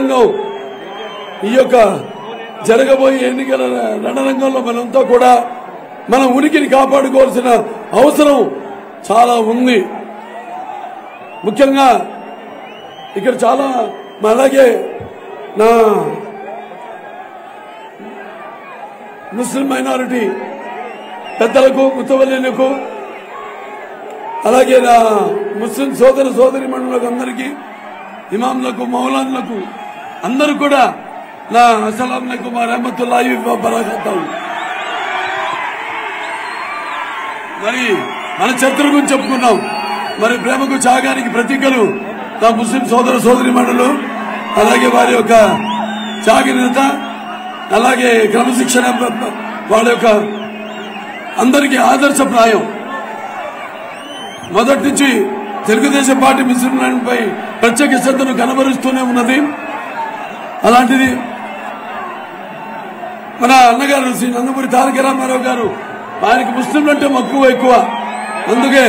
రైతాంగం ఈ యొక్క జరగబోయే ఎన్నికల రణరంగంలో మనంతా కూడా మన ఉనికిని కాపాడుకోవాల్సిన అవసరం చాలా ఉంది. ముఖ్యంగా ఇక్కడ చాలా అలాగే నా ముస్లిం మైనారిటీ పెద్దలకు ముత్తవల్లీలకు అలాగే నా ముస్లిం సోదరి మండలకు అందరికీ ఇమాంలకు మౌలాన్లకు అందరూ కూడా నా అస్సలాము అలైకుం వరహ్మతుల్లాహి వబరకాతుహు. మరి మన చరిత్ర గురించి చెప్పుకున్నాం. మరి ప్రేమకు త్యాగానికి ప్రతీకలు నా ముస్లిం సోదరి మండలు అలాగే వారి యొక్క త్యాగనిరత అలాగే క్రమశిక్షణ వాళ్ళ యొక్క అందరికీ ఆదర్శప్రాయం. మొదటి నుంచి తెలుగుదేశం పార్టీ ముస్లింలపై ప్రత్యేక శ్రద్ధను కనబరుస్తూనే ఉన్నది. అలాంటిది మన అన్నగారు శ్రీ నందమూరి తారక రామారావు గారు ఆయనకి ముస్లింలంటే మక్కువ ఎక్కువ. అందుకే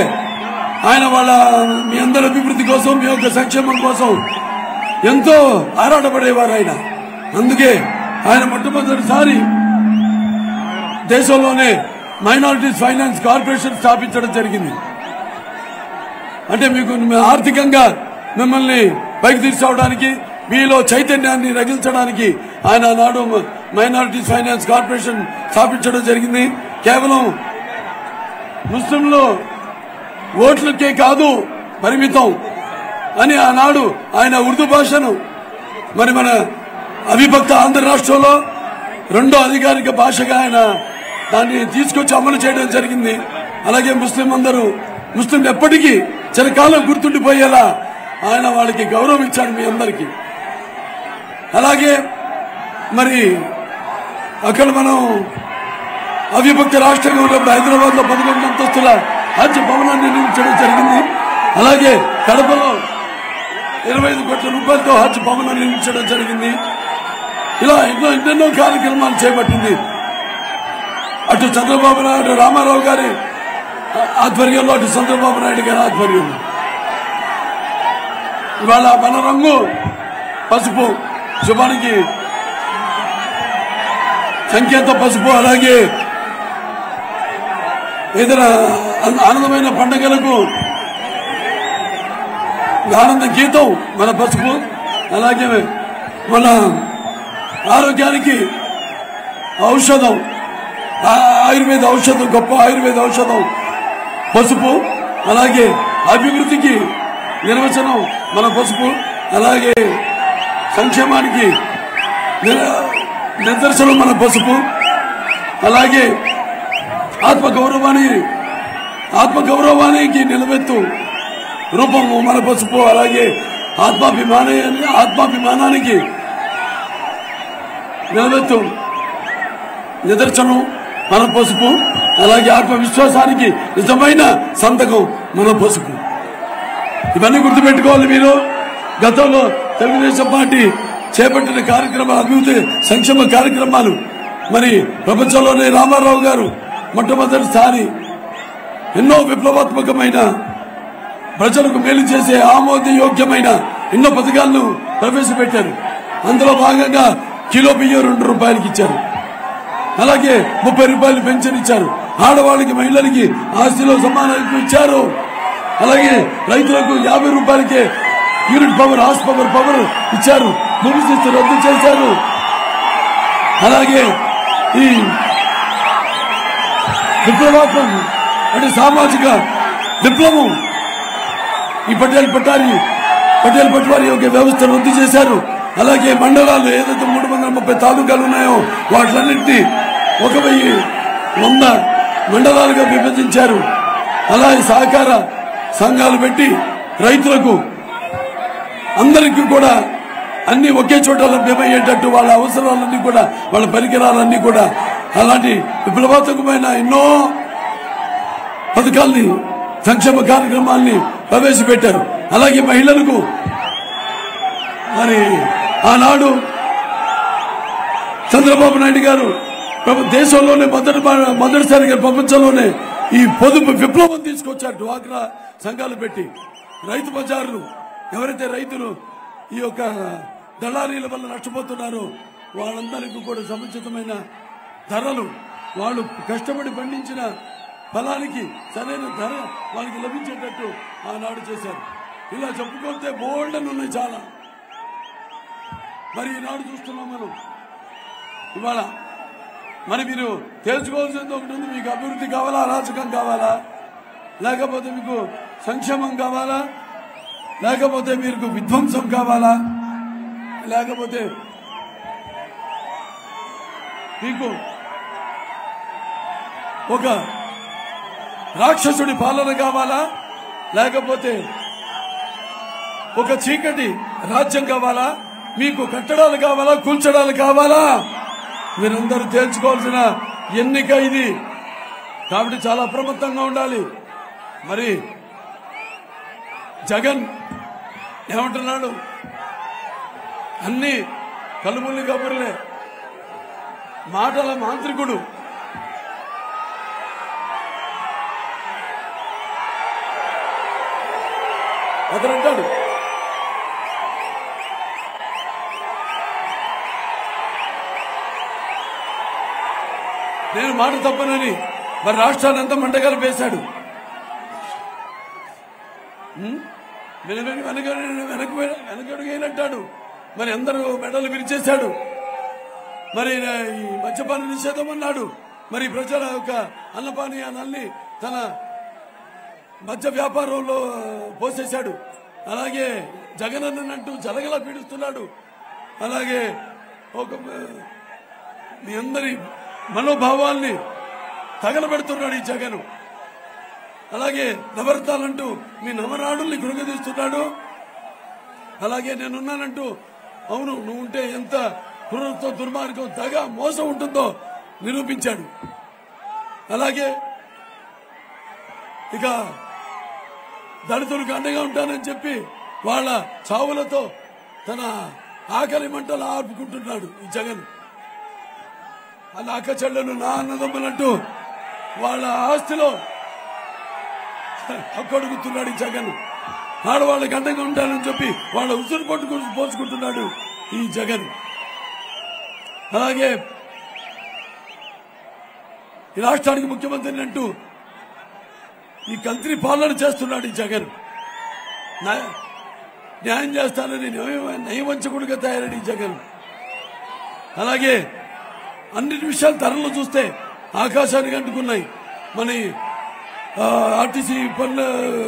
ఆయన వాళ్ళ మీ అందరి అభివృద్ధి కోసం మీ యొక్క సంక్షేమం కోసం ఎంతో ఆరాటపడేవారు ఆయన. అందుకే ఆయన మొట్టమొదటిసారి దేశంలోనే మైనారిటీస్ ఫైనాన్స్ కార్పొరేషన్ స్థాపించడం జరిగింది. అంటే మీకు ఆర్థికంగా మిమ్మల్ని పైకి తీసుకురావడానికి మీలో చైతన్యాన్ని రగిల్చడానికి ఆయన నాడు మైనారిటీస్ ఫైనాన్స్ కార్పొరేషన్ స్థాపించడం జరిగింది. కేవలం ముస్లింలు ఓట్లకే కాదు పరిమితం అని ఆనాడు ఆయన ఉర్దూ భాషను మరి మన అవిభక్త ఆంధ్ర రాష్ట్రంలో రెండో అధికారిక భాషగా ఆయన దాన్ని తీసుకొచ్చి అమలు చేయడం జరిగింది. అలాగే ముస్లింలు ఎప్పటికీ చిరకాలం గుర్తుండిపోయేలా ఆయన వాళ్ళకి గౌరవం ఇచ్చాడు మీ అందరికీ. అలాగే మరి అక్కడ మనం అవిభక్త రాష్ట్రంగా ఉన్నప్పుడు హైదరాబాద్ లో 11 అంతస్తుల హజ్ భవనాన్ని నిర్మించడం జరిగింది. అలాగే కడపలో 25 కోట్ల రూపాయలతో హజ్ భవనాన్ని నిర్మించడం జరిగింది. ఇలా ఎన్నెన్నో కార్యక్రమాలు చేపట్టింది. అటు చంద్రబాబు నాయుడు రామారావు గారి ఆధ్వర్యంలో అటు చంద్రబాబు నాయుడు గారి ఆధ్వర్యంలో ఇవాళ మన రంగు పసుపు శుభానికి సంకేత పసుపు. అలాగే ఏదైనా ఆనందమైన పండుగలకు ఆనంద గీతం మన పసుపు. అలాగే మన ఆరోగ్యానికి ఔషధం ఆయుర్వేద ఔషధం గొప్ప ఆయుర్వేద ఔషధం పసుపు. అలాగే అభివృద్ధికి నిర్వచనం మన పసుపు. అలాగే సంక్షేమానికి నిదర్శనం మన పసుపు. అలాగే ఆత్మగౌరవానికి నిలబెత్తు రూపము మన పసుపు. అలాగే ఆత్మాభిమానానికి నిలబెత్తు నిదర్శనం మన పసుపు. అలాగే ఆత్మవిశ్వాసానికి నిజమైన సంతకం మన పసుపు. ఇవన్నీ గుర్తుపెట్టుకోవాలి మీరు. గతంలో తెలుగుదేశం పార్టీ చేపట్టిన కార్యక్రమాలు అభివృద్ధి సంక్షేమ కార్యక్రమాలు మరి ప్రపంచంలోనే రామారావు గారు మొట్టమొదటిసారి ఎన్నో విప్లవాత్మకమైన ప్రజలకు మేలు చేసే ఆమోదయోగ్యమైన ఎన్నో పథకాలను ప్రవేశపెట్టారు. అందులో భాగంగా కిలో బియ్యం 2 రూపాయలకి ఇచ్చారు. అలాగే 30 రూపాయలు పెన్షన్ ఇచ్చారు. ఆడవాళ్ళకి మహిళలకి ఆస్తిలో సమానం ఇచ్చారు. అలాగే రైతులకు 50 రూపాయలకే యూనిట్ పవర్ హార్స్ పవర్ ఇచ్చారు. భూమి శిస్తు రద్దు చేశారు. అలాగే ఈ విప్లవాత్మకం అంటే సామాజిక విప్లవం ఈ పటేల్ పట్వారీ యొక్క వ్యవస్థను రద్దు చేశారు. అలాగే మండలాలు ఏదైతే 330 తాలూకాలు ఉన్నాయో వాటిలన్నింటినీ 1100 మండలాలుగా విభజించారు. అలాగే సహకార సంఘాలు పెట్టి రైతులకు అందరికీ కూడా అన్ని ఒకే చోట లభ్యమయ్యేటట్టు వాళ్ళ అవసరాలన్నీ కూడా వాళ్ళ పరికరాలన్నీ కూడా అలాంటి విప్లవాత్మకమైన ఎన్నో పథకాల్ని సంక్షేమ కార్యక్రమాల్ని ప్రవేశపెట్టారు. అలాగే మహిళలకు మరి ఆనాడు చంద్రబాబు నాయుడు గారు దేశంలోనే మొదటిసారిగా ప్రపంచంలోనే ఈ పొదుపు విప్లవం తీసుకొచ్చారు. డ్వాక్రా సంఘాలు పెట్టి రైతు బజార్లు ఎవరైతే రైతులు ఈ యొక్క దళారీల వల్ల నష్టపోతున్నారు వాళ్ళందరికీ కూడా సముచితమైన ధరలు, వాళ్ళు కష్టపడి పండించిన ఫలానికి సరైన ధర వాళ్ళకి లభించేటట్టు ఆనాడు చేశారు. ఇలా చెప్పుకుంటే బోల్డ్ అని ఉన్నాయి చాలా. మరి ఈనాడు చూస్తున్నాం మనం. ఇవాళ మరి మీరు తెలుసుకోవాల్సింది ఒకటి ఉంది. మీకు అభివృద్ధి కావాలా, అరాచకం కావాలా, లేకపోతే మీకు సంక్షేమం కావాలా, లేకపోతే మీకు విధ్వంసం కావాలా, లేకపోతే మీకు ఒక రాక్షసుడి పాలన కావాలా, లేకపోతే ఒక చీకటి రాజ్యం కావాలా, మీకు కట్టడాలు కావాలా, కూల్చడాలు కావాలా, మీరందరూ తేల్చుకోవాల్సిన ఎన్నిక ఇది. కాబట్టి చాలా అప్రమత్తంగా ఉండాలి. మరి జగన్ ఏమంటున్నాడు? అన్ని కలుముల్లి కబుర్లే, మాటల మాంత్రికుడు. అతను అంటాడు, నేను మాట తప్పనని. మరి రాష్ట్రాన్ని అంతా మంటగలిపేశాడు. వెనకడుగైనట్టాడు. మరి అందరూ మెడలు విరిచేశాడు. మరి ఈ మద్యపాన నిషేధం అన్నాడు. మరి ప్రజల యొక్క అన్నపానీయాన్ని తన మద్య వ్యాపారంలో పోసేశాడు. అలాగే జగన్ అన్నట్టు జలగలా పీడిస్తున్నాడు. అలాగే ఒక మీ అందరి మనోభావాల్ని తగలబెడుతున్నాడు ఈ జగన్. అలాగే నవరత్నాలంటూ మీ నవనాడుల్ని కృంగదీస్తున్నాడు. అలాగే నేనున్నానంటూ, అవును నువ్వు ఉంటే ఎంత క్రూరత్వం, దుర్మార్గం, దగ, మోసం ఉంటుందో నిరూపించాడు. అలాగే ఇక దళితులకు అండగా ఉంటానని చెప్పి వాళ్ళ చావులతో తన ఆకలి మంటలు ఆర్పుకుంటున్నాడు ఈ జగన్. అలా అక్క చెల్లెలు, నా అన్నదమ్ములంటూ వాళ్ళ ఆస్తిలో హక్కడుగుతున్నాడు ఈ జగన్. ఆడవాళ్ళకి అండగా ఉంటానని చెప్పి వాళ్ళ ఉసురు పోసుకుంటున్నాడు ఈ జగన్. అలాగే ఈ రాష్ట్రానికి ముఖ్యమంత్రిని అంటూ ఈ కంత్రి పాలన చేస్తున్నాడు ఈ జగన్. న్యాయం చేస్తానని నయవంచకుడిగా తయారని ఈ జగన్. అలాగే అన్ని విషయాలు ధరలు చూస్తే ఆకాశానికి అంటుకున్నాయి. మన ఆర్టీసీ పన్ను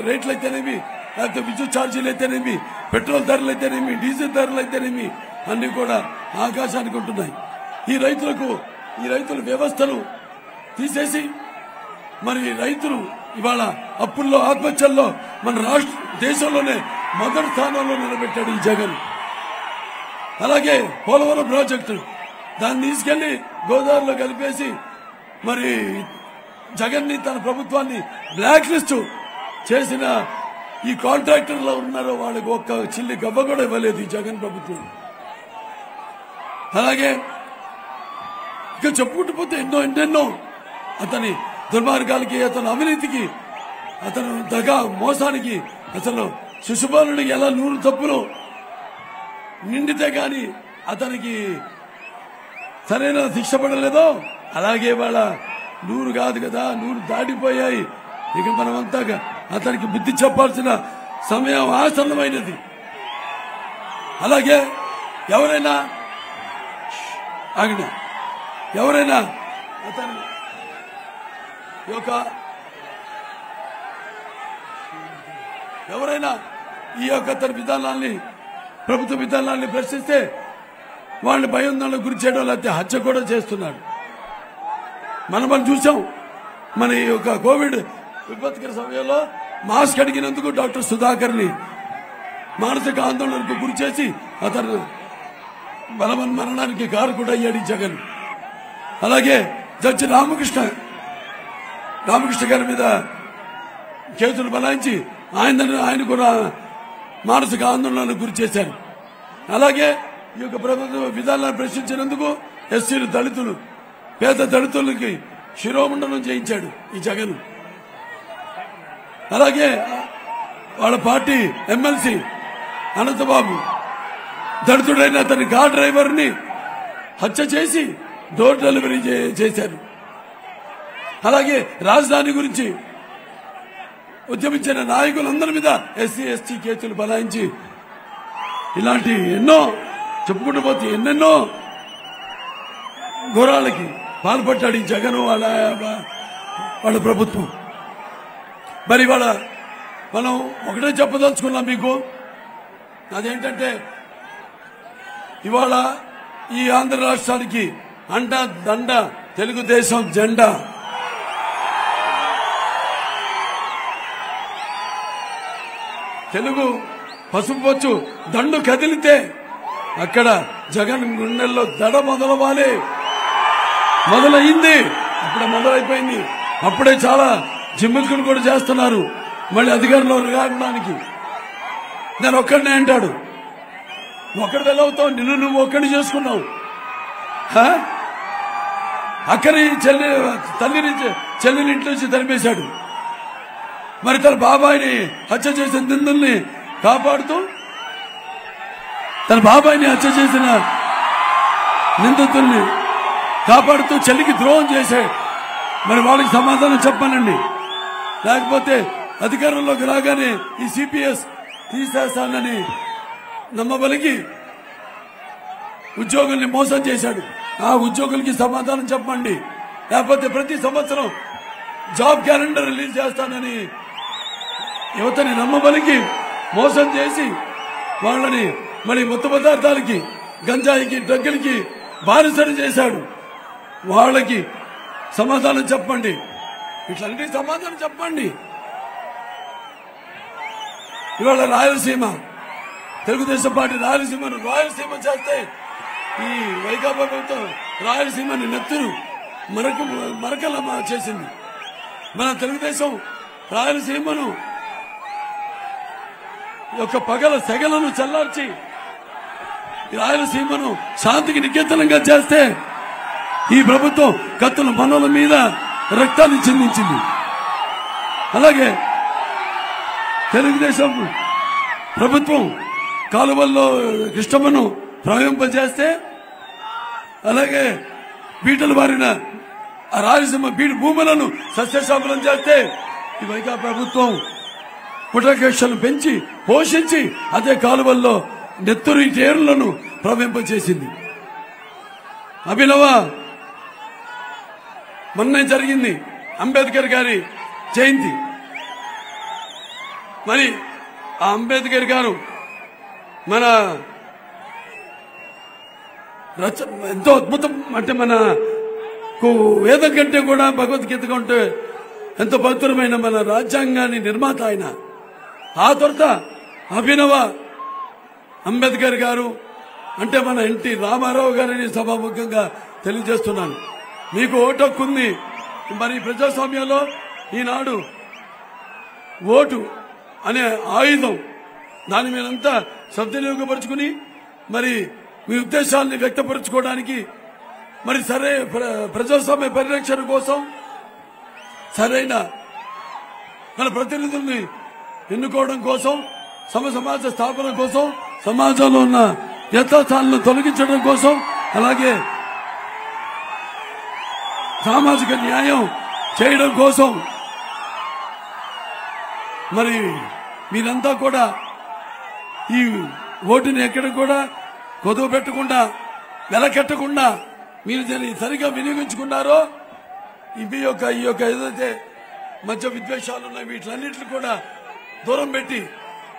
రేట్లు అయితేనేమి, లేకపోతే విద్యుత్ ఛార్జీలు అయితేనేమి, పెట్రోల్ ధరలు అయితేనేమి, డీజిల్ ధరలు అయితేనేమి అన్ని కూడా ఆకాశానికి ఉంటున్నాయి. ఈ రైతుల వ్యవస్థను తీసేసి మరి రైతులు ఇవాళ అప్పుల్లో, ఆత్మహత్యల్లో మన దేశంలోనే మొదటి స్థానంలో నిలబెట్టాడు ఈ జగన్. అలాగే పోలవరం ప్రాజెక్టు దాన్ని తీసుకెళ్లి గోదావరిలో కలిపేసి మరి జగన్ ని, తన ప్రభుత్వాన్ని బ్లాక్ లిస్ట్ చేసిన ఈ కాంట్రాక్టర్లు ఉన్నారో వాళ్ళకి ఒక్క చిల్లి గవ్వ కూడా ఇవ్వలేదు ఈ జగన్ ప్రభుత్వం. అలాగే ఇక చెప్పుకుంటూ పోతే ఎన్నెన్నో అతని దుర్మార్గాలకి, అతని అవినీతికి, అతను దగా మోసానికి, అసలు శిశుపాలుడికి ఎలా 100 తప్పులు నిండితే గాని అతనికి సరైన శిక్ష పడలేదో అలాగే వాళ్ళ 100 కాదు కదా, 100 దాటిపోయాయి. ఇక మనమంతా అతనికి బుద్ధి చెప్పాల్సిన సమయం ఆసన్నమైనది. అలాగే ఎవరైనా అతని ఈ యొక్క అతని విధానాన్ని, ప్రభుత్వ విధానాన్ని ప్రశ్నిస్తే వాళ్ళని భయోందనలకు గురి చేయడం, లేకపోతే హత్య కూడా చేస్తున్నాడు. మనం చూసాం. మన ఈ యొక్క కోవిడ్ విపత్కర సమయంలో మాస్క్ అడిగినందుకు డాక్టర్ సుధాకర్ ని మానసిక ఆందోళనకు గురి చేసి అతను మరణానికి కారకుడు అయ్యాడు ఈ జగన్. అలాగే జడ్జి రామకృష్ణ గారి మీద కేసులు బనాయించి ఆయన కూడా మానసిక ఆందోళనకు గురి చేశారు. అలాగే ఈ యొక్క ప్రభుత్వ విధానాలను ప్రశ్నించినందుకు ఎస్సీలు, దళితులు, పేద దళితులకి శిరోమండనం చేయించాడు ఈ జగన్. అలాగే వాళ్ళ పార్టీ ఎమ్మెల్సీ అనంతబాబు దళితుడైన అతని కార్ డ్రైవర్ ని హత్య చేసి డోర్ డెలివరీ చేశారు. అలాగే రాజధాని గురించి ఉద్యమించిన నాయకులందరి మీద ఎస్సీ ఎస్టీ కేసులు బనాయించి ఇలాంటి ఎన్నో చెప్పుకుంటూ పోతే ఎన్నెన్నో ఘోరాలకి పాల్పడ్డాడు ఈ జగన్ వాళ్ళ ప్రభుత్వం. మరి ఇవాళ మనం ఒకటే చెప్పదలుచుకున్నాం మీకు, అదేంటంటే ఇవాళ ఈ ఆంధ్ర రాష్ట్రానికి అండ దండ తెలుగుదేశం జెండా. తెలుగు పసుపు పొచ్చు దండు కదిలితే అక్కడ జగన్ గుండెల్లో దడ మొదలైంది. అప్పుడే మొదలైపోయింది. అప్పుడే చాలా జిమ్మిక్కులు కూడా చేస్తున్నారు మళ్ళీ అధికారంలో రావడానికి. నేను ఒక్కడినే అంటాడు, ఒక్కడి వెళ్ళవుతావు, నువ్వు ఒక్కడిని చేసుకున్నావు. అక్కడి చెల్లిని ఇంటి నుంచి తరిమేశాడు. మరి తన బాబాయిని హత్య చేసిన నిందుల్ని కాపాడుతూ, తన బాబాయిని హత్య చేసిన నిందితుల్ని కాపాడుతూ చెల్లికి ద్రోహం చేశాడు. మరి వాళ్ళకి సమాధానం చెప్పానండి. లేకపోతే అధికారంలోకి రాగానే ఈ సిపిఎస్ తీసేస్తానని నమ్మబలికి ఉద్యోగుల్ని మోసం చేశాడు. ఆ ఉద్యోగులకి సమాధానం చెప్పండి. లేకపోతే ప్రతి సంవత్సరం జాబ్ క్యాలెండర్ రిలీజ్ చేస్తానని యువతని నమ్మబలికి మోసం చేసి వాళ్ళని మరి మత్తు పదార్థాలకి, గంజాయికి, డ్రగ్గులకి బానిసలు చేశాడు. వాళ్ళకి సమాధానం చెప్పండి. ఇట్లన్నీ సమాధానం చెప్పండి. ఇవాళ రాయలసీమ, తెలుగుదేశం పార్టీ రాయలసీమ చేస్తే ఈ వైకాపా ప్రభుత్వం రాయలసీమని నెత్తురు మరకల చేసింది. మన తెలుగుదేశం రాయలసీమను యొక్క పగల సెగలను చల్లార్చి రాయలసీమను శాంతికి నికేతనంగా చేస్తే ఈ ప్రభుత్వం కత్తుల మనల మీద రక్తాన్ని చిందించింది. అలాగే తెలుగుదేశం ప్రభుత్వం కాలువల్లో కృష్ణమ్మను ప్రవహింపజేస్తే, అలాగే బీటలు బారిన ఆ రాయలసీమ బీడు భూములను సస్యశామలం చేస్తే ఈ వైకాపా ప్రభుత్వం పుటకేక్షలను పెంచి పోషించి అదే కాలువల్లో నెత్తురు టేరులను ప్రవహింపజేసింది. అభినవ మొన్నే జరిగింది అంబేద్కర్ గారి జయంతి. మరి ఆ అంబేద్కర్ గారు మన ఎంతో అద్భుతం, అంటే మనకు వేదం కంటే కూడా భగవద్గీత కంటే ఎంతో పవిత్రమైన మన రాజ్యాంగాన్ని నిర్మాత ఆయన. ఆ తర్వాత అభినవ అంబేద్కర్ గారు అంటే మన ఎన్టీ రామారావు గారిని సభాముఖంగా తెలియజేస్తున్నాను. మీకు ఓటు హక్కు ఉంది. మరి ప్రజాస్వామ్యంలో ఈనాడు ఓటు అనే ఆయుధం, దాని మీదంతా సద్వినియోగపరుచుకుని మరి మీ ఉద్దేశాలని వ్యక్తపరచుకోవడానికి, మరి సరే ప్రజాస్వామ్య పరిరక్షణ కోసం సరైన మన ప్రతినిధుల్ని ఎన్నుకోవడం కోసం, సమాజ స్థాపన కోసం, సమాజంలో ఉన్న యథార్థాలను తొలగించడం కోసం, అలాగే సామాజిక న్యాయం చేయడం కోసం మరి మీరంతా కూడా ఈ ఓటుని ఎక్కడ కూడా కొదువు పెట్టకుండా, వెలకెట్టకుండా మీరు దీన్ని సరిగా వినియోగించుకున్నారో ఈ యొక్క ఏదైతే మధ్య విద్వేషాలు ఉన్నాయి వీటిలన్నింటినీ కూడా దూరం పెట్టి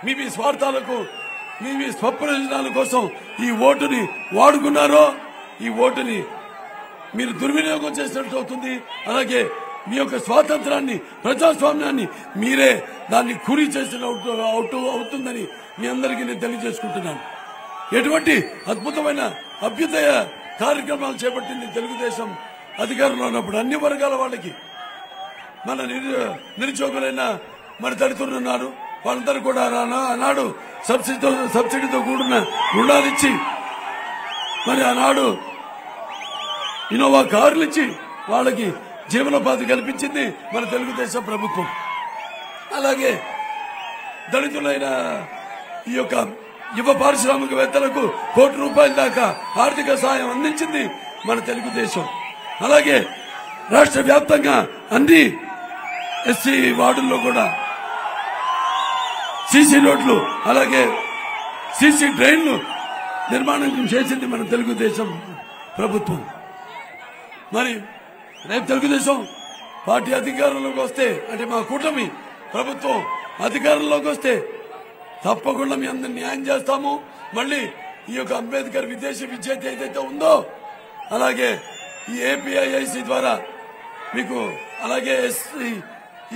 మీ స్వార్థాలకు, మీ స్వప్రయోజనాల కోసం ఈ ఓటుని వాడుకున్నారో ఈ ఓటుని మీరు దుర్వినియోగం చేసినట్టు అవుతుంది. అలాగే మీ యొక్క స్వాతంత్రాన్ని, ప్రజాస్వామ్యాన్ని మీరే దాన్ని కురి చేసిన అవుతుందని మీ అందరికీ నేను తెలియజేసుకుంటున్నాను. ఎటువంటి అద్భుతమైన అభ్యుదయ కార్యక్రమాలు చేపట్టింది తెలుగుదేశం అధికారంలో ఉన్నప్పుడు. అన్ని వర్గాల వాళ్ళకి, మన నిరుద్యోగులైన మన దళితులు ఉన్నారు, వాళ్ళందరూ కూడా ఆనాడు సబ్సిడీతో కూడిన రుణాలు ఇచ్చి, మరి ఆనాడు ఇన్నోవా కార్లు ఇచ్చి వాళ్ళకి జీవనోపాధి కల్పించింది మన తెలుగుదేశం ప్రభుత్వం. అలాగే దళితులైన ఈ యొక్క యువ పారిశ్రామికవేత్తలకు ₹1 దాకా ఆర్థిక సాయం అందించింది మన తెలుగుదేశం. అలాగే రాష్ట్ర వ్యాప్తంగా అన్ని ఎస్సీ వార్డుల్లో కూడా సీసీ రోడ్లు అలాగే సీసీ డ్రైన్లు నిర్మాణం చేసింది మన తెలుగుదేశం ప్రభుత్వం. మరి రేపు తెలుగుదేశం పార్టీ అధికారంలోకి వస్తే, అంటే మా కూటమి ప్రభుత్వం అధికారంలోకి వస్తే తప్పకుండా మీ అందరిని న్యాయం చేస్తాము. మళ్ళీ ఈ యొక్క అంబేద్కర్ విదేశీ విద్య ఏదైతే ఉందో, అలాగే ఈ ఏపీఐఐసి ద్వారా మీకు, అలాగే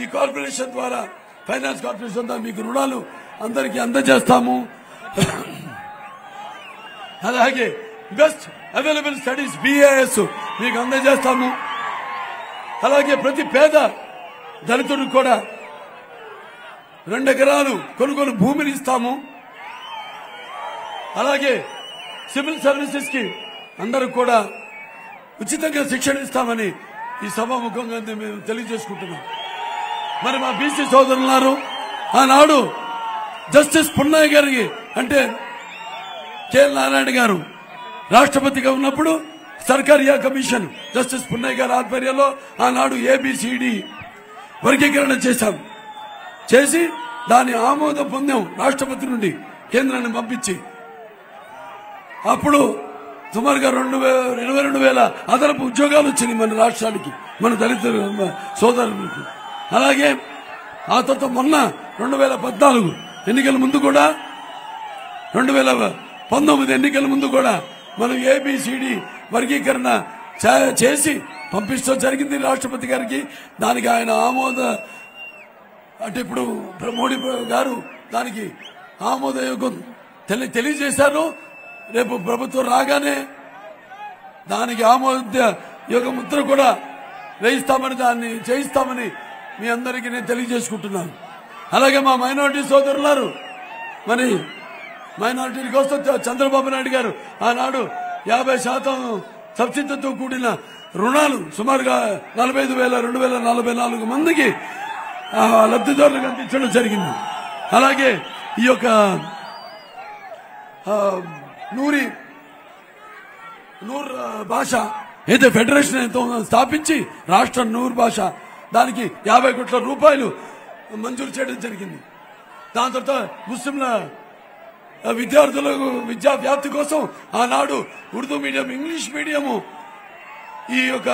ఈ కార్పొరేషన్ ద్వారా, ఫైనాన్స్ కార్పొరేషన్ ద్వారా మీకు రుణాలు అందరికీ అందజేస్తాము. అలాగే బెస్ట్ అవైలబుల్ స్టడీస్ BAS మీకు అందజేస్తాము. అలాగే ప్రతి పేద దళితుడికి కూడా 2 ఎకరాలు కొనుగోలు భూమిని ఇస్తాము. అలాగే సివిల్ సర్వీసెస్ కి అందరూ కూడా ఉచితంగా శిక్షణ ఇస్తామని ఈ సభాముఖంగా మేము తెలియజేసుకుంటున్నాం. మరి మా బీసీ సోదరులున్నారు, ఆనాడు జస్టిస్ పున్నయ్య గారికి, అంటే కె నారాయణ గారు రాష్ట్రపతిగా ఉన్నప్పుడు సర్కారియా కమిషన్ జస్టిస్ పున్నయ్య గారి ఆధ్వర్యంలో ఆనాడు ABCD వర్గీకరణ చేసి దాని ఆమోదం పొందాం రాష్ట్రపతి నుండి కేంద్రాన్ని పంపించి. అప్పుడు సుమారుగా 22,000 అదనపు ఉద్యోగాలు వచ్చినాయి మన రాష్ట్రానికి, మన దళిత సోదరులకు. అలాగే ఆ తర్వాత మొన్న 2014 ఎన్నికల ముందు కూడా, 2019 ఎన్నికల ముందు కూడా మనం ABCD వర్గీకరణ చేసి పంపించడం జరిగింది రాష్ట్రపతి గారికి. దానికి ఆయన అంటే ఇప్పుడు మోడీ గారు దానికి ఆమోదయోగం తెలియజేశారు. రేపు ప్రభుత్వం రాగానే దానికి ఆమోద యోగ ముద్ర కూడా వేయిస్తామని, దాన్ని చేయిస్తామని మీ అందరికీ నేను తెలియజేసుకుంటున్నాను. అలాగే మా మైనారిటీ సోదరులారు, మరి మైనారిటీ కోసం చంద్రబాబు నాయుడు గారు ఆనాడు 50% సబ్సిడీతో కూడిన రుణాలు సుమారుగా 45,244 మందికి లబ్ధిదారులకు అందించడం జరిగింది. అలాగే ఈ యొక్క నూర్ భాష అయితే ఫెడరేషన్ స్థాపించి రాష్ట్ర నూర్ భాష దానికి 50 కోట్ల రూపాయలు మంజూరు చేయడం జరిగింది. దాని తర్వాత ముస్లింల విద్యార్థులకు విద్యా వ్యాప్తి కోసం ఆనాడు ఉర్దూ మీడియం, ఇంగ్లీష్ మీడియము, ఈ యొక్క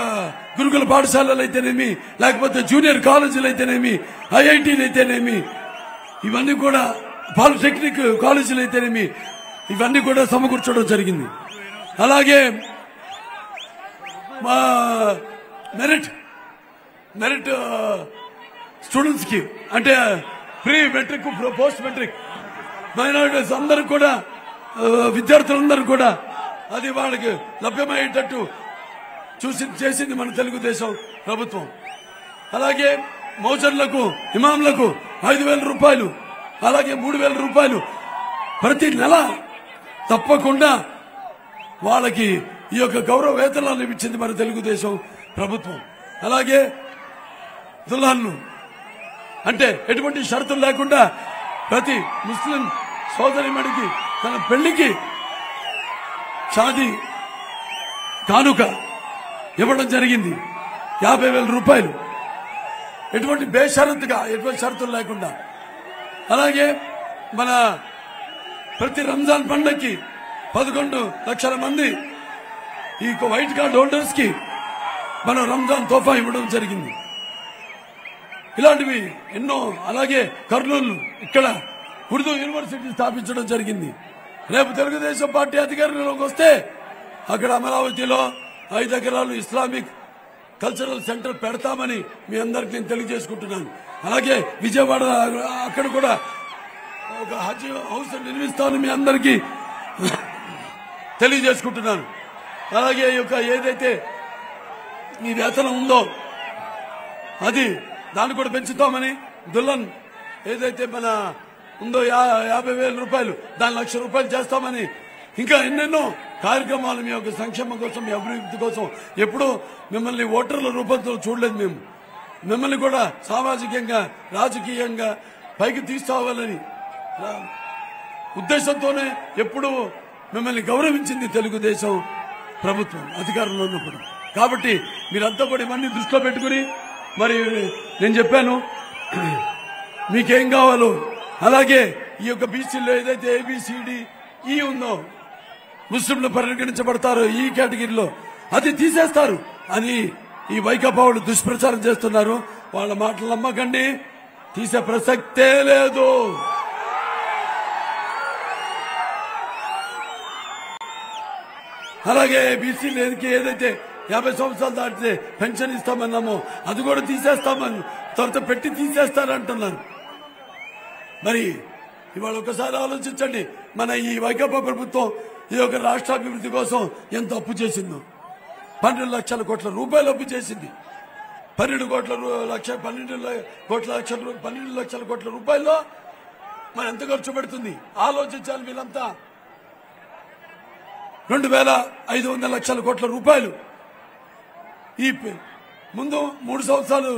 గురుకుల పాఠశాలలు అయితేనేమి, లేకపోతే జూనియర్ కాలేజీలు అయితేనేమి, IITలు అయితేనేమి, ఇవన్నీ కూడా పాలిటెక్నిక్ కాలేజీలు అయితేనేమి, ఇవన్నీ కూడా సమకూర్చడం జరిగింది. అలాగే మా మెరిట్ స్టూడెంట్స్ కి, అంటే pre matric, post matric minorities అందరూ కూడా, విద్యార్థులందరూ కూడా అది వాళ్ళకి లభ్యమయ్యేటట్టు చేసింది మన తెలుగుదేశం ప్రభుత్వం. అలాగే మౌజర్లకు, ఇమాంలకు 5,000 రూపాయలు, అలాగే 3,000 రూపాయలు ప్రతి నెల తప్పకుండా వాళ్ళకి ఈ యొక్క గౌరవ వేతనాలు ఇచ్చింది మన తెలుగుదేశం ప్రభుత్వం. అలాగే దుల్హన్లు, అంటే ఎటువంటి షరతులు లేకుండా ప్రతి ముస్లిం సోదరిమణికి తన పెళ్లికి షాదీ కానుక ఇవ్వడం జరిగింది 50,000 రూపాయలు, ఎటువంటి బేషరతుగా, ఎటువంటి షరతులు లేకుండా. అలాగే మన ప్రతి రంజాన్ పండుగకి 11 లక్షల మంది ఈ వైట్ కార్డ్ హోల్డర్స్ కి మనం రంజాన్ తోఫా ఇవ్వడం జరిగింది. ఇలాంటివి ఎన్నో. అలాగే కర్నూలు ఇక్కడ ఉర్దూ యూనివర్సిటీ స్థాపించడం జరిగింది. రేపు తెలుగుదేశం పార్టీ అధికారంలోకి వస్తే అక్కడ అమరావతిలో 5 ఎకరాలు ఇస్లామిక్ కల్చరల్ సెంటర్ పెడతామని మీ అందరికి నేను తెలియజేసుకుంటున్నాను. అలాగే విజయవాడ అక్కడ కూడా ఒక హజ్ హౌస్ నిర్మిస్తామని మీ అందరికీ తెలియజేసుకుంటున్నాను. అలాగే ఈ యొక్క ఏదైతే ఈ వేతనం ఉందో అది దాన్ని కూడా పెంచుతామని, దుల్హన్ ఏదైతే మన ఉందో 50,000 రూపాయలు దాని 1,00,000 రూపాయలు చేస్తామని, ఇంకా ఎన్నెన్నో కార్యక్రమాలు మీ యొక్క సంక్షేమం కోసం, మీ అభివృద్ధి కోసం. ఎప్పుడూ మిమ్మల్ని ఓటర్ల రూపంతో చూడలేదు మేము. మిమ్మల్ని కూడా సామాజికంగా, రాజకీయంగా పైకి తీసుకోవాలని ఉద్దేశంతోనే ఎప్పుడు మిమ్మల్ని గౌరవించింది తెలుగుదేశం ప్రభుత్వం అధికారంలో ఉన్నప్పుడు. కాబట్టి మీరంతా కూడా ఇవన్నీ దృష్టిలో పెట్టుకుని మరి నేను చెప్పాను మీకేం కావాలో, అలాగే ఈ యొక్క బీసీలో ఏదైతే ఏబిసిడి ఈ ఉందో ముస్లింలు పరిగణించబడతారు ఈ కేటగిరీలో, అది తీసేస్తారు అని ఈ వైకాపా వాళ్ళు దుష్ప్రచారం చేస్తున్నారు. వాళ్ళ మాటలు నమ్మకండి, తీసే ప్రసక్తే లేదు. అలాగే బీసీలు ఏదైతే 50 సంవత్సరాలు దాటితే పెన్షన్ ఇస్తామన్నామో అది కూడా తీసేస్తామని త్వరత పెట్టి తీసేస్తారంటున్నారు. మరి ఇవాళ ఒకసారి ఆలోచించండి, మన ఈ వైకాపా ప్రభుత్వం ఈ యొక్క రాష్ట్రాభివృద్ధి కోసం ఎంత అప్పు చేసిందో. 12 లక్షల కోట్ల రూపాయలు అప్పు చేసింది. 12 లక్షల కోట్ల రూపాయల్లో మరి ఎంత ఖర్చు పెడుతుంది ఆలోచించాలి వీళ్ళంతా. 2500 లక్షల కోట్ల రూపాయలు ఈ ముందు 3 సంవత్సరాలు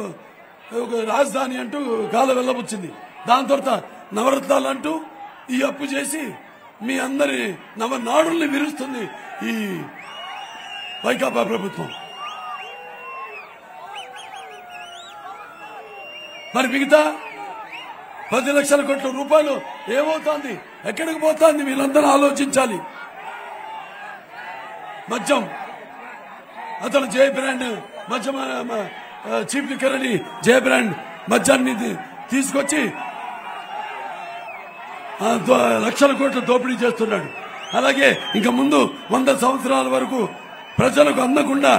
ఒక రాజధాని అంటూ కాలం వెళ్ళబుచ్చింది. దాని తర్వాత నవరత్నాలు అంటూ ఈ అప్పు చేసి మీ అందరి నవనాడుల్ని విరుస్తుంది ఈ వైకాపా ప్రభుత్వం. మరి మిగతా 10 లక్షల కోట్ల రూపాయలు ఏమవుతోంది, ఎక్కడికి పోతోంది వీళ్ళందరూ ఆలోచించాలి. మద్యం అతను జయ బ్రాండ్ మద్యం చీఫ్ లిక్కర్ అని జయ బ్రాండ్ మద్యాన్ని తీసుకొచ్చి లక్షల కోట్ల దోపిడీ చేస్తున్నాడు. అలాగే ఇంకా ముందు 100 సంవత్సరాల వరకు ప్రజలకు అందకుండా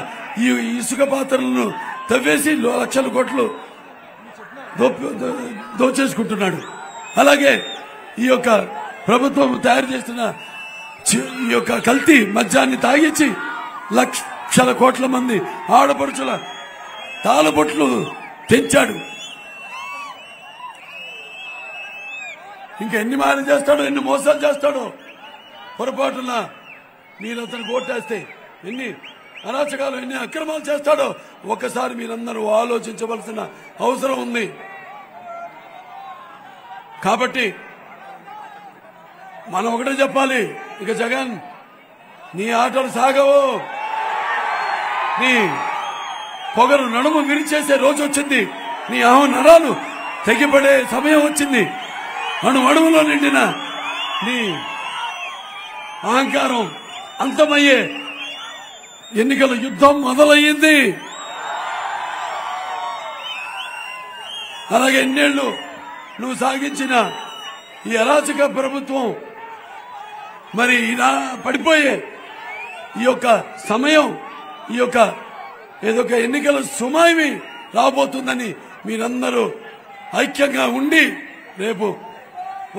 ఈ ఇసుక పాత్రలను తవ్వేసి లక్షల కోట్లు దోచేసుకుంటున్నాడు. అలాగే ఈ యొక్క ప్రభుత్వం తయారు చేస్తున్న ఈ యొక్క కల్తీ మద్యాన్ని తాగించి లక్షల కోట్ల మంది ఆడపడుచుల తాళబొట్లు తెంచాడు. ఇంకా ఎన్ని మాయలు చేస్తాడో, ఎన్ని మోసాలు చేస్తాడో. పొరపాటున మీరు అతను ఓటేస్తే ఎన్ని అరాచకాలు, ఎన్ని అక్రమాలు చేస్తాడో ఒక్కసారి మీరందరూ ఆలోచించవలసిన అవసరం ఉంది. కాబట్టి మనం ఒకటే చెప్పాలి, ఇక జగన్ నీ ఆటలు సాగవు, నీ పొగరు నడుము విరిచేసే రోజు వచ్చింది, నీ నరాలు తెగిపడే సమయం వచ్చింది. అణువణువులో నిండిన నీ అహంకారం అంతమయ్యే ఎన్నికల యుద్ధం మొదలయ్యింది. అలాగే ఎన్నేళ్లు నువ్వు సాగించిన ఈ అరాచక ప్రభుత్వం మరి ఇలా పడిపోయే ఈ యొక్క సమయం, ఈ యొక్క ఏదో ఎన్నికల సుమాయి రాబోతుందని మీరందరూ ఐక్యంగా ఉండి రేపు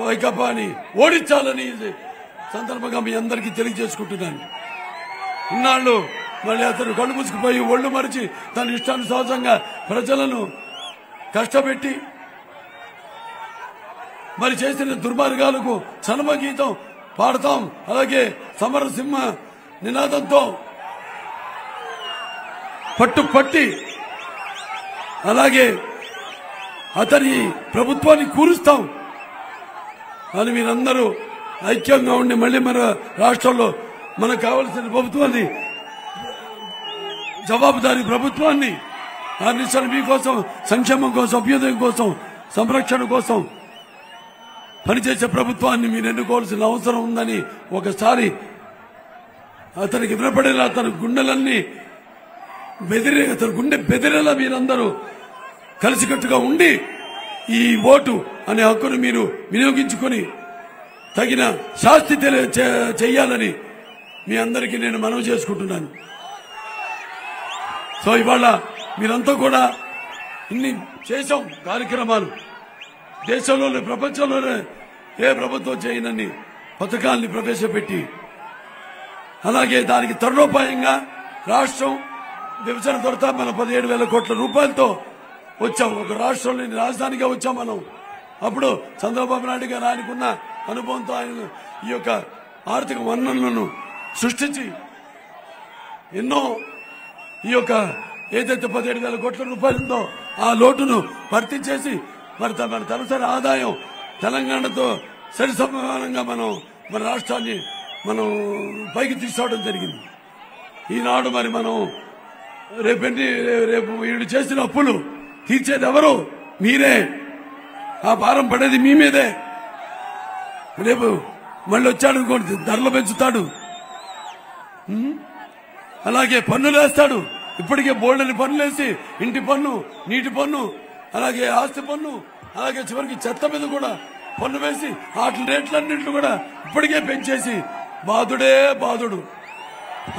వైకాపాని ఓడించాలని సందర్భంగా మీ అందరికీ తెలియజేసుకుంటున్నాను. ఇన్నాళ్ళు మళ్ళీ అతను కళ్ళు మూసుకుపోయి ఒళ్ళు మరిచి తన ఇష్టానుసారంగా ప్రజలను కష్టపెట్టి మరి చేసిన దుర్మార్గాలకు చలమగీతం పాడతాం. అలాగే సమరసింహ నినాదంతో పట్టి అలాగే అతని ప్రభుత్వాన్ని కూరుస్తాం అని మీరందరూ ఐక్యంగా ఉండి మళ్ళీ మన రాష్ట్రంలో మనకు కావలసిన ప్రభుత్వాన్ని, జవాబుదారీ ప్రభుత్వాన్ని ఆర్నించాలి. మీకోసం, సంక్షేమం కోసం, అభ్యుదయం కోసం, సంరక్షణ కోసం పనిచేసే ప్రభుత్వాన్ని మీరు ఎన్నుకోవాల్సిన అవసరం ఉందని ఒకసారి అతనికి వినపడేలా, అతని గుండెలన్నీ అతని గుండె బెదిరేలా మీరందరూ కలిసికట్టుగా ఉండి ఈ ఓటు అనే హక్కును మీరు వినియోగించుకొని తగిన శాస్తి చేయాలని మీ అందరికీ నేను మనవి చేసుకుంటున్నాను. సో ఇవాళ మీరంతా కూడా ఇన్ని చేశాం కార్యక్రమాలు, దేశంలోనే ప్రపంచంలోనే ఏ ప్రభుత్వం చేయనన్ని పథకాల్ని ప్రవేశపెట్టి, అలాగే దానికి తరుణోపాయంగా రాష్ట్రం విభజన తర్వాత మనం 17,000 కోట్ల రూపాయలతో వచ్చాం. ఒక రాష్ట్రంలోని రాజధానిగా వచ్చాం మనం. అప్పుడు చంద్రబాబు నాయుడు గారు ఆయనకున్న అనుభవంతో ఆయన ఈ యొక్క ఆర్థిక వనరులను సృష్టించి ఎన్నో ఈ యొక్క ఏదైతే 17,000 కోట్ల రూపాయలు ఉందో ఆ లోటును భర్తీ చేసి మరి మన తలసరి ఆదాయం తెలంగాణతో సరి సమానంగా మనం మన రాష్ట్రాన్ని మనం పైకి తీసుకురావడం జరిగింది. ఈనాడు మరి మనం రేపు వీడు చేసిన అప్పులు తీర్చేది ఎవరు? మీరే. ఆ భారం పడేది మీ మీదే. రేపు మళ్ళీ వచ్చాడు అనుకోండి, ధరలు పెంచుతాడు, అలాగే పన్నులు వేస్తాడు. ఇప్పటికే బోల్డని పన్నులేసి ఇంటి పన్ను, నీటి పన్ను, అలాగే ఆస్తి పన్ను, అలాగే చివరికి చెత్త మీద కూడా పన్ను వేసి వాటి రేట్లన్నింటినీ కూడా ఇప్పటికే పెంచేసి బాధుడే బాధుడు.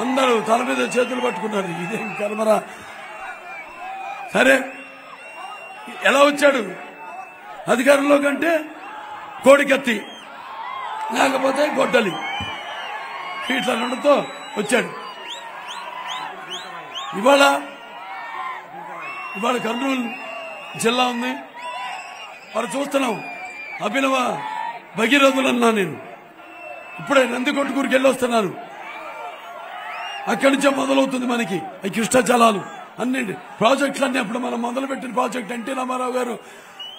అందరూ తల మీద చేతులు పట్టుకున్నారు. ఇదేం కర్మరా. సరే, ఎలా వచ్చాడు అధికారంలో? కంటే కోడికత్తి లేకపోతే గొడ్డలి, ఇట్లా రెండుతో వచ్చాడు. ఇవాళ కర్నూలు జిల్లా ఉంది, మరి చూస్తున్నాం. అభినవ భగీరథులన్నా నేను ఇప్పుడే నందికొట్టుకూరుకి వెళ్ళి వస్తున్నాను. అక్కడి నుంచే మొదలవుతుంది మనకి ఈ కృష్ణా జలాలు అన్ని ప్రాజెక్టులన్నీ. అప్పుడు మనం మొదలుపెట్టిన ప్రాజెక్ట్ ఎన్టీ రామారావు గారు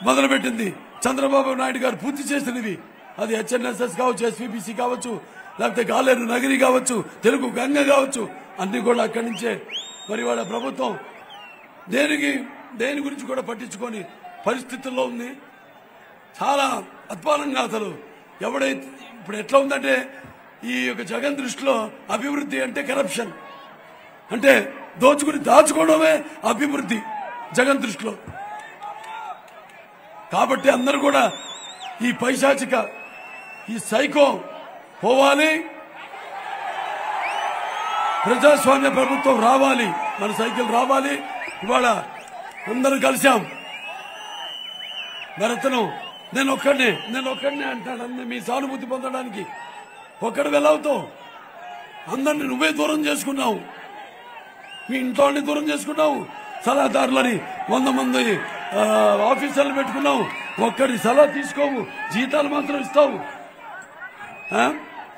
మొదలుపెట్టింది, చంద్రబాబు నాయుడు గారు పూర్తి చేసినవి. అది హెచ్ఎన్ఎస్ఎస్ కావచ్చు, ఎస్వీపీసీ కావచ్చు, లేకపోతే గాలేరు నగరి కావచ్చు, తెలుగు గంగ కావచ్చు, అన్ని కూడా అక్కడి నుంచే. మరి వాళ్ళ ప్రభుత్వం దేని గురించి కూడా పట్టించుకొని పరిస్థితుల్లో ఉంది. చాలా అధ్వానంగా అసలు ఎవడైతే ఇప్పుడు ఎట్లా ఉందంటే, ఈ యొక్క జగన్ దృష్టిలో అభివృద్ధి అంటే కరప్షన్, అంటే దాచుకోవడమే అభివృద్ధి జగన్ దృష్టిలో. కాబట్టి అందరూ కూడా ఈ పైశాచిక ఈ సైకో పోవాలి, ప్రజాస్వామ్య ప్రభుత్వం రావాలి, మన సైకిల్ రావాలి. ఇవాళ అందరూ కలిశాం. భరతను నేను ఒక్కడినే అంటాడు. మీ సానుభూతి పొందడానికి ఒక్కడు వెళ్ళవుతావు. అందరిని నువ్వే దూరం చేసుకున్నావు, మీ ఇంట్లో దూరం చేసుకున్నావు. సలహాదారులని 100 మంది ఆఫీసర్లు పెట్టుకున్నావు. ఒక్కడి సలహా తీసుకోవు, జీతాలు మాత్రం ఇస్తావు.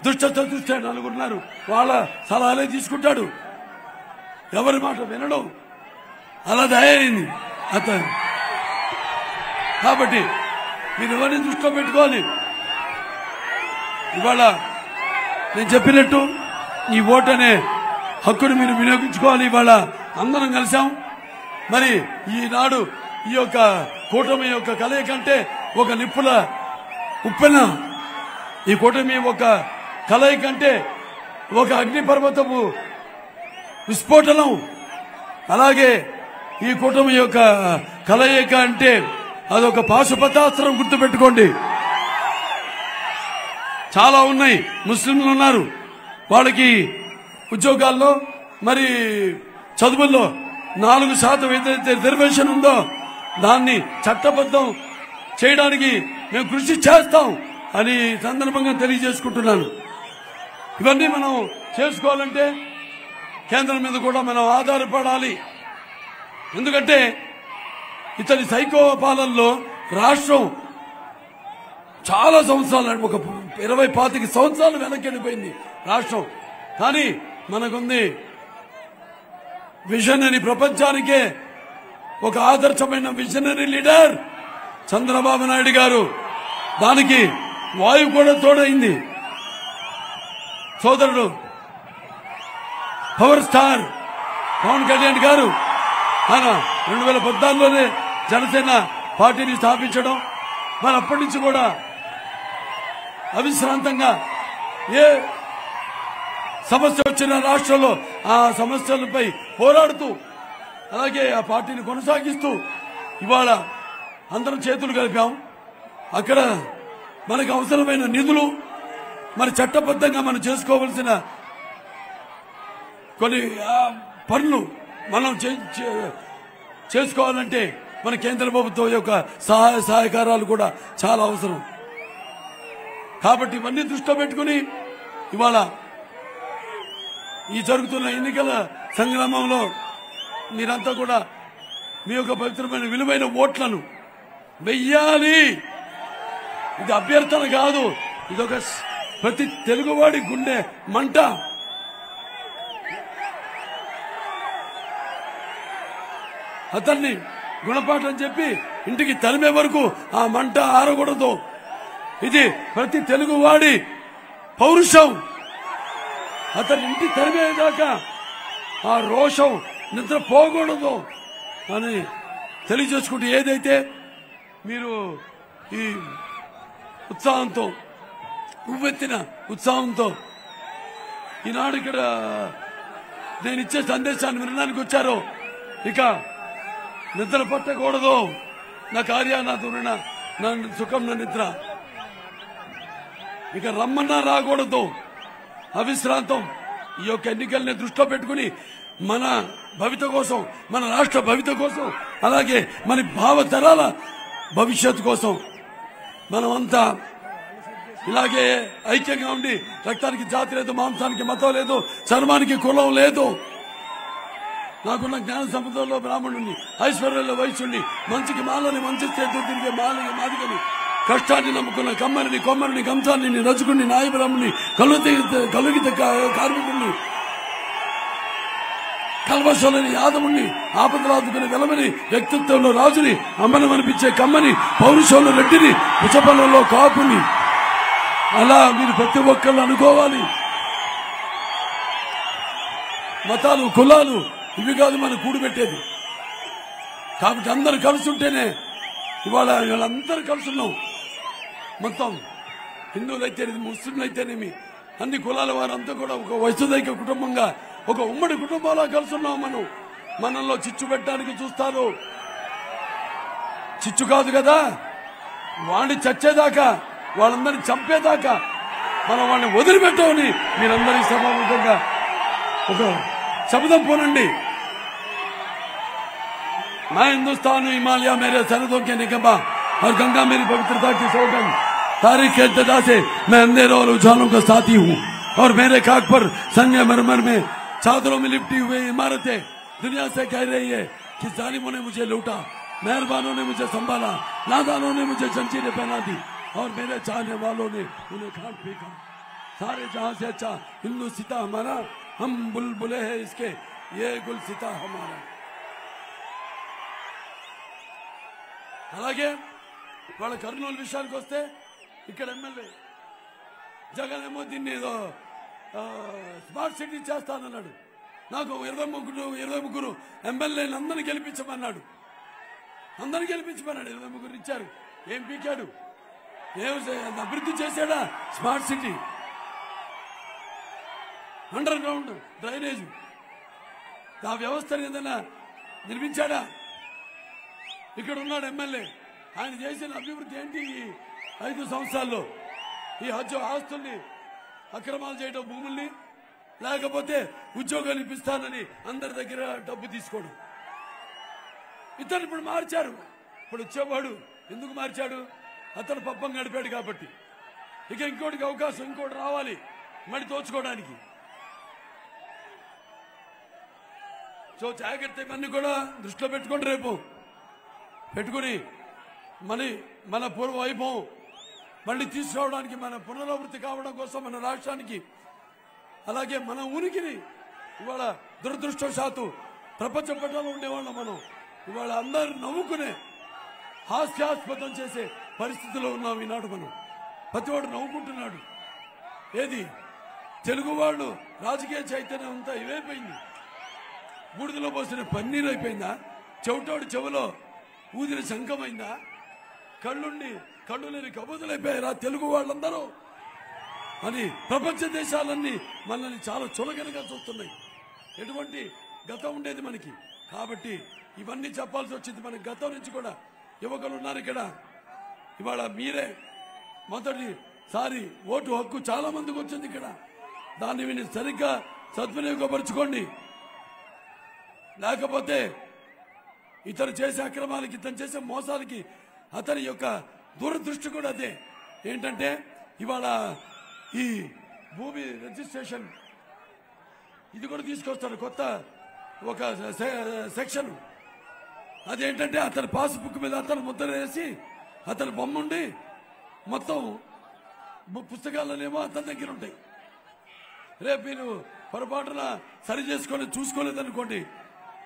దుష్ట నలుగురున్నారు, వాళ్ళ సలహాలే తీసుకుంటాడు, ఎవరి మాట వినడం. అలా తయారైంది అతను. కాబట్టి మీరు ఎవరిని దృష్టిలో పెట్టుకోవాలి. ఇవాళ నేను చెప్పినట్టు ఈ ఓటు అనే హక్కును మీరు వినియోగించుకోవాలి. ఇవాళ అందరం కలిసాం. మరి ఈనాడు ఈ యొక్క కూటమి యొక్క కలయిక అంటే ఒక నిప్పుల ఉప్పెన. ఈ కూటమి ఒక కలయిక అంటే ఒక అగ్నిపర్వతపు విస్ఫోటనం. అలాగే ఈ కూటమి యొక్క కలయిక అంటే అదొక పాశుపతాస్త్రం. గుర్తుపెట్టుకోండి. చాలా ఉన్నాయి. ముస్లింలు ఉన్నారు, వాళ్ళకి ఉద్యోగాల్లో మరి చదువుల్లో 4% ఏదైతే రిజర్వేషన్ ఉందో దాన్ని చట్టబద్ధం చేయడానికి మేము కృషి చేస్తాం అని సందర్భంగా తెలియజేసుకుంటున్నాను. ఇవన్నీ మనం చేసుకోవాలంటే కేంద్రం మీద కూడా మనం ఆధారపడాలి. ఎందుకంటే ఇతని సైకో పాలనలో రాష్ట్రం చాలా సంవత్సరాలు, ఒక 20-25 సంవత్సరాలు వెనక్కి వెళ్ళిపోయింది రాష్ట్రం. కానీ మనకుంది విజనరీ, ప్రపంచానికే ఒక ఆదర్శమైన విజనరీ లీడర్ చంద్రబాబు నాయుడు గారు. దానికి వాయువు కూడా తోడైంది. సోదరుడు పవర్ స్టార్ పవన్ కళ్యాణ్ గారు ఆయన 2014లోనే జనసేన పార్టీని స్థాపించడం, మరి అప్పటి నుంచి కూడా అవిశ్రాంతంగా ఏ సమస్య వచ్చిన రాష్ట్రంలో ఆ సమస్యలపై పోరాడుతూ, అలాగే ఆ పార్టీని కొనసాగిస్తూ ఇవాళ అందరం చేతులు కలిపాం. అక్కడ మనకు అవసరమైన నిధులు, మరి చట్టబద్ధంగా మనం చేసుకోవలసిన కొన్ని పనులు మనం చేసుకోవాలంటే మన కేంద్ర ప్రభుత్వం యొక్క సహాయ సహకారాలు కూడా చాలా అవసరం. కాబట్టి ఇవన్నీ దృష్టిలో పెట్టుకుని ఇవాళ ఈ జరుగుతున్న ఎన్నికల సంగ్రామంలో మీరంతా కూడా మీ యొక్క పవిత్రమైన విలువైన ఓట్లను వెయ్యాలి. ఇది అభ్యర్థన కాదు, ఇదొక ప్రతి తెలుగువాడి గుండె మంట. అతన్ని గుణపాఠం చెప్పి ఇంటికి తరిమే వరకు ఆ మంట ఆరకూడదు. ఇది ప్రతి తెలుగువాడి పౌరుషం. అతని ఇంటి తరిమేదాకా ఆ రోషం నిద్ర పోకూడదు అని తెలియజేసుకుంటూ, ఏదైతే మీరు ఈ ఉత్సాహంతో, ఉవ్వెత్తిన ఉత్సాహంతో ఈనాడు ఇక్కడ నేను ఇచ్చే సందేశాన్ని వినడానికి వచ్చారో, ఇక నిద్ర పట్టకూడదు. నా కార్య నా దురిన నా సుఖం నా నిద్ర, ఇక రమ్మన్నా రాకూడదు, అవిశ్రాంతం. ఈ యొక్క ఎన్నికల్ని దృష్టిలో పెట్టుకుని మన భవిత కోసం, మన రాష్ట్ర భవిత కోసం, అలాగే మన భావతరాల భవిష్యత్తు కోసం మనమంతా ఇలాగే ఐక్యంగా ఉండి, రక్తానికి జాతి లేదు, మాంసానికి మతం లేదు, చర్మానికి కులం లేదు. నాకున్న జ్ఞాన సంపదలో బ్రాహ్మణుని, ఐశ్వర్యంలో వైశ్యుణ్ణి, మంచికి మాలని, మంచి చేతులు తిరిగే మాదిగని, కష్టాన్ని నమ్ముకున్న కమ్మరిని, కొమ్మరిని, కంసాన్ని, రజకుడిని, నాయబ్రాహ్మణుని, కలుగిత కార్మికుడిని, కల్వశలని, యాదవుణ్ణి, ఆపదలాదుకుని వెలమని, వ్యక్తిత్వంలో రాజుని, అమ్మనమనిపించే కమ్మని, పౌరుషంలో రెడ్డిని, పుచ్చపల్లలో కాపుని, అలా మీరు ప్రతి ఒక్కళ్ళు అనుకోవాలి. మతాలు, కులాలు ఇవి కాదు మనం కూడిపెట్టేది. కాబట్టి అందరు కలిసి ఉంటేనే ఇవాళ వీళ్ళందరూ కలిసి ఉన్నాం. మొత్తం హిందువులైతేనేమి, ముస్లింలైతేనేమి, అన్ని కులాల వారంతా కూడా ఒక వసుదైక కుటుంబంగా, ఒక ఉమ్మడి కుటుంబంలో కలిసి ఉన్నాం. మనలో చిచ్చు పెట్టడానికి చూస్తారు. చిచ్చు కాదు కదా, వాడిని చచ్చేదాకా, వాళ్ళందరినీ చంపేదాకా మనం వాళ్ళని వదిలిపెట్టమని మీరందరి సభాముఖంగా ఒక శబ్దం పోనండి. मैं हिंदुस्तान हूं, हिमालय मेरे सरहदों के निगमा और गंगा मेरी पवित्रता की सौगंध। तारीख के इब्तिदा से मैं अंधेरों और उजालों का साथी हूं और मेरे खाक पर संगमरमर में चादरों में लिपटी हुई इमारतें दुनिया से कह रही है कि जालिमों ने मुझे लूटा, मेहरबानों ने मुझे संभाला, नादानों ने मुझे जंजीरें पहना दी और मेरे चाहने वालों ने उन्हें खान फेंका। सारे जहां से अच्छा हिंदू सीता हमारा, हम बुलबुले हैं इसके, ये गुल सीता हमारा। అలాగే వాళ్ళ కర్నూలు విషయానికి వస్తే, ఇక్కడ ఎమ్మెల్యే జగన్ ఏమో దీన్ని ఏదో స్మార్ట్ సిటీ చేస్తానన్నాడు. నాకు 23 ఎమ్మెల్యేలు అందరినీ గెలిపించమన్నాడు. 23 ఇచ్చారు. ఏం పీకాడు? ఏం అభివృద్ధి చేశాడా? Smart city, under ground drainage, ఆ వ్యవస్థను ఏదైనా నిర్మించాడా? ఇక్కడ ఉన్నాడు ఎమ్మెల్యే, ఆయన చేసిన అభివృద్ధి ఏంటి? 5 సంవత్సరాల్లో ఈ ఆస్తుల్ని అక్రమాలు చేయడం, భూముల్ని, లేకపోతే ఉద్యోగాలు ఇప్పిస్తానని అందరి దగ్గర డబ్బు తీసుకోవడం. ఇతను ఇప్పుడు మార్చారు. ఇప్పుడు వచ్చేవాడు ఎందుకు మార్చాడు? అతను పబ్బం గడిపాడు కాబట్టి. ఇక ఇంకోటికి అవకాశం, ఇంకోటి రావాలి మళ్ళీ దోచుకోవడానికి. సో జాగ్రత్త, ఇవన్నీ కూడా దృష్టిలో పెట్టుకోండి. రేపు పెట్టుకుని మన పూర్వ వైభవం మళ్ళీ తీసుకురావడానికి, మన పునరావృత్తి కావడం కోసం మన రాష్ట్రానికి, అలాగే మన ఉనికిని ఇవాళ దురదృష్టవశాత్తు ప్రపంచ పటంలో ఉండేవాళ్ళం మనం ఇవాళ అందరు నవ్వుకునే, హాస్యాస్పదం చేసే పరిస్థితిలో ఉన్నాం ఈనాడు. మనం ప్రతివాడు నవ్వుకుంటున్నాడు. ఏది తెలుగు వాళ్ళు రాజకీయ చైతన్యం అంతా ఇవైపోయింది. బూడిదలో పోసిన పన్నీరు అయిపోయిందా? చెవిటోడు చెవిలో ఊదిన శంఖమైందా? కళ్ళు లేని కబుతులైపోయారా తెలుగు వాళ్ళందరూ అని ప్రపంచ దేశాలన్నీ మనల్ని చాలా చులకనగా చూస్తున్నాయి. ఎటువంటి గతం ఉండేది మనకి. కాబట్టి ఇవన్నీ చెప్పాల్సి వచ్చింది. మన గతం నుంచి కూడా యువకులు ఉన్నారు ఇక్కడ. ఇవాళ మీరే మొదటిసారి ఓటు హక్కు చాలా మందికి వచ్చింది ఇక్కడ. దాన్ని విని సరిగ్గా సద్వినియోగపరచుకోండి. లేకపోతే ఇతను చేసే అక్రమాలకి, ఇతను చేసే మోసాలకి అతని యొక్క దూరదృష్టి కూడా అదే. ఏంటంటే ఇవాళ ఈ భూమి రిజిస్ట్రేషన్ ఇది కూడా తీసుకొస్తాడు కొత్త ఒక సెక్షన్. అదేంటంటే అతని పాస్బుక్ మీద అతను ముద్ర వేసి అతని బొమ్మ ఉండి మొత్తం పుస్తకాలనేమో అతని దగ్గర ఉంటాయి. రేపు మీరు పొరపాటున సరి చేసుకొని చూసుకోలేదనుకోండి,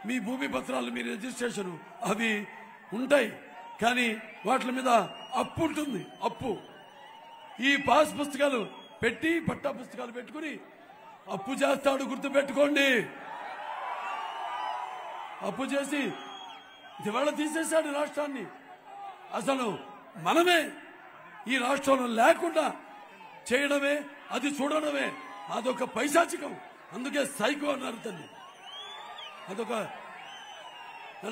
మీ భూమి పత్రాలు, మీ రిజిస్ట్రేషన్ అవి ఉంటాయి, కానీ వాటి మీద అప్పు ఉంటుంది. అప్పు ఈ పాస్ పుస్తకాలు పెట్టి పట్టా పుస్తకాలు పెట్టుకుని అప్పు చేస్తాడు, గుర్తు పెట్టుకోండి. అప్పు చేసి దివాళా తీసేశాడు రాష్ట్రాన్ని. అసలు మనమే ఈ రాష్ట్రంలో లేకుండా చేయడమే, అది చూడడమే అదొక పైశాచికం. అందుకే సైకో అన్నారు తల్లి. అదొక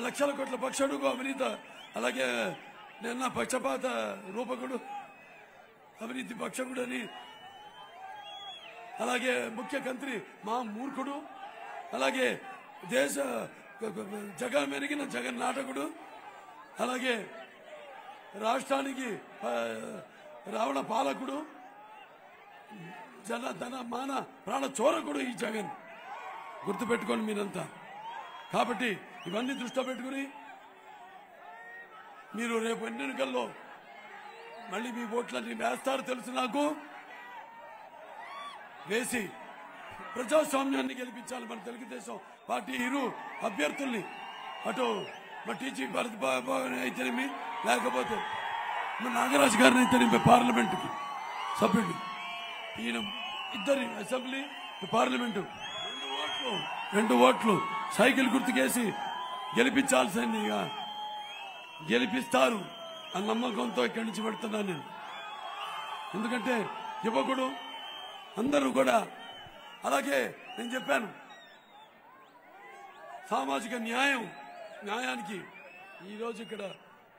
లక్షల కోట్ల పక్షుడు అవినీత, అలాగే నిన్న పక్షపాత రూపకుడు, అవినీతి పక్షకుడు అని, అలాగే ముఖ్యమంత్రి మా మూర్ఖుడు, అలాగే దేశ జగన్ మెరిగిన జగన్ నాటకుడు, అలాగే రాష్ట్రానికి రావణ పాలకుడు, జన ధన మాన ప్రాణ చోరకుడు ఈ జగన్. గుర్తుపెట్టుకోండి మీరంతా. కాబట్టి ఇవన్నీ దృష్టిలో పెట్టుకుని మీరు రేపు ఎన్నికల్లో మళ్ళీ మీ ఓట్లన్నీ వేస్తారు తెలుసు నాకు. వేసి ప్రజాస్వామ్యాన్ని గెలిపించాలి. మన తెలుగుదేశం పార్టీ ఇరు అభ్యర్థుల్ని, అటు మా టీచింగ్ భరత్ బాబు అయితేనేమి, లేకపోతే మా నాగరాజు గారిని అయితేనేమి పార్లమెంటుకి సభ్యుడు, ఈయన ఇద్దరి అసెంబ్లీ పార్లమెంటు 2 ఓట్లు సైకిల్ గుర్తుకేసి గెలిపించాల్సిందిగా గెలిపిస్తారు అన్న నమ్మకంతో ఇక్కడి నుంచి పెడుతున్నాను నేను. ఎందుకంటే యువకుడు అందరూ కూడా, అలాగే నేను చెప్పాను సామాజిక న్యాయానికి ఈరోజు ఇక్కడ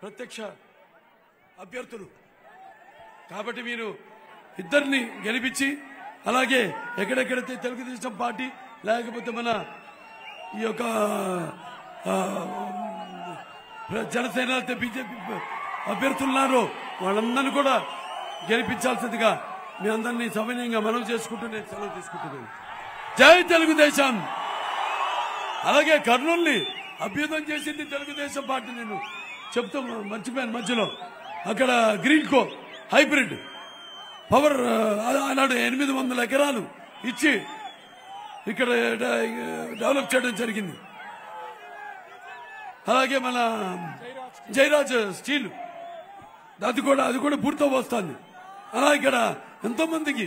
ప్రత్యక్ష అభ్యర్థులు. కాబట్టి మీరు ఇద్దరిని గెలిపించి, అలాగే ఎక్కడెక్కడైతే తెలుగుదేశం పార్టీ లేకపోతే మన ఈ యొక్క జనసేన బీజేపీ అభ్యర్థులున్నారో వాళ్ళందరినీ కూడా గెలిపించాల్సిందిగా మీ అందరినీ సవినయంగా మనవి చేసుకుంటూ నేను సెలవు తీసుకుంటున్నాను. జై తెలుగుదేశం. అలాగే కర్నూలుని అభ్యుదం చేసింది తెలుగుదేశం పార్టీ. నేను చెప్తూ మర్చిపోయాను మధ్యలో. అక్కడ గ్రీన్ కో హైబ్రిడ్ పవర్ ఆనాడు 800 ఎకరాలు ఇచ్చి ఇక్కడ డెవలప్ చేయడం జరిగింది. అలాగే మన జయరాజ్ స్టీల్ అది కూడా పూర్తి వస్తుంది. అలా ఇక్కడ ఎంతో మందికి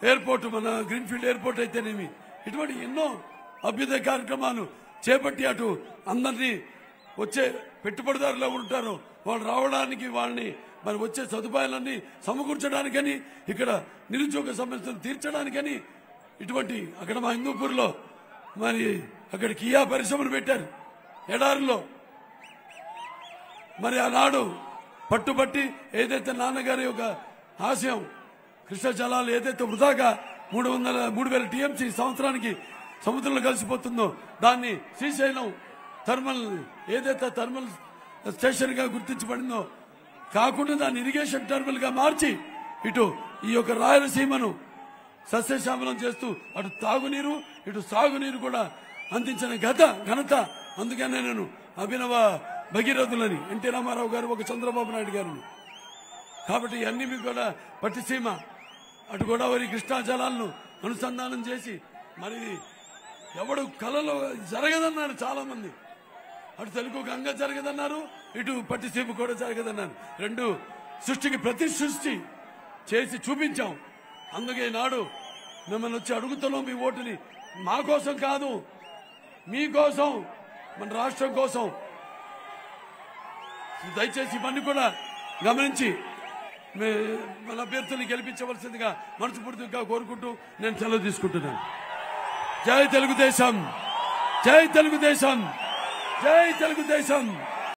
ఎయిర్పోర్ట్, మన గ్రీన్ఫీల్డ్ ఎయిర్పోర్ట్ అయితేనేమి, ఇటువంటి ఎన్నో అభ్యుదయ కార్యక్రమాలు చేపట్టి అటు అందరినీ వచ్చే పెట్టుబడిదారులు ఉంటారు వాళ్ళు రావడానికి, వాళ్ళని మరి వచ్చే సదుపాయాలన్నీ సమకూర్చడానికని, ఇక్కడ నిరుద్యోగ సమస్యలు తీర్చడానికని ఇటువంటి అక్కడ మా హిందూపూర్లో మరి అక్కడ కియా పరిశ్రమను పెట్టారు ఎడారిలో. మరి ఆనాడు పట్టుబట్టి ఏదైతే నాన్నగారి యొక్క ఆశయం కృష్ణ జలాలు ఏదైతే వృధాగా 3,000 టీఎంసీ సంవత్సరానికి సముద్రంలో కలిసిపోతుందో దాన్ని శ్రీశైలం ఏదైతే థర్మల్ స్టేషన్ గా గుర్తించబడిందో కాకుండా దాన్ని ఇరిగేషన్ టర్మినల్ గా మార్చి ఇటు ఈ యొక్క రాయలసీమను సస్యశ్యామలం చేస్తూ అటు తాగునీరు ఇటు సాగునీరు కూడా అందించిన ఘనత. అందుకనే నేను అభినవ భగీరథులని ఎన్టీ రామారావు గారు, ఒక చంద్రబాబు నాయుడు గారు. కాబట్టి ఇవన్నీ మీకు కూడా పట్టిసీమ అటు గోదావరి కృష్ణా జలాలను అనుసంధానం చేసి, మరి ఎవడు కళలో జరగదన్నారు చాలా మంది. అటు తెలుగు గంగ జరగదన్నారు, ఇటు పట్టిసీమ కూడా జరగదన్నారు. 2 సృష్టికి ప్రతి సృష్టి చేసి చూపించాం. అందుకే నాడు మిమ్మల్ని వచ్చి అడుగుతున్నాం మీ ఓటుని. మా కోసం కాదు, మీకోసం, మన రాష్ట్రం కోసం. దయచేసి ఇవన్నీ కూడా గమనించి మన అభ్యర్థుల్ని గెలిపించవలసిందిగా మనస్ఫూర్తిగా కోరుకుంటూ నేను సెలవు తీసుకుంటున్నాను. జై తెలుగుదేశం, జై తెలుగుదేశం, జై తెలుగుదేశం.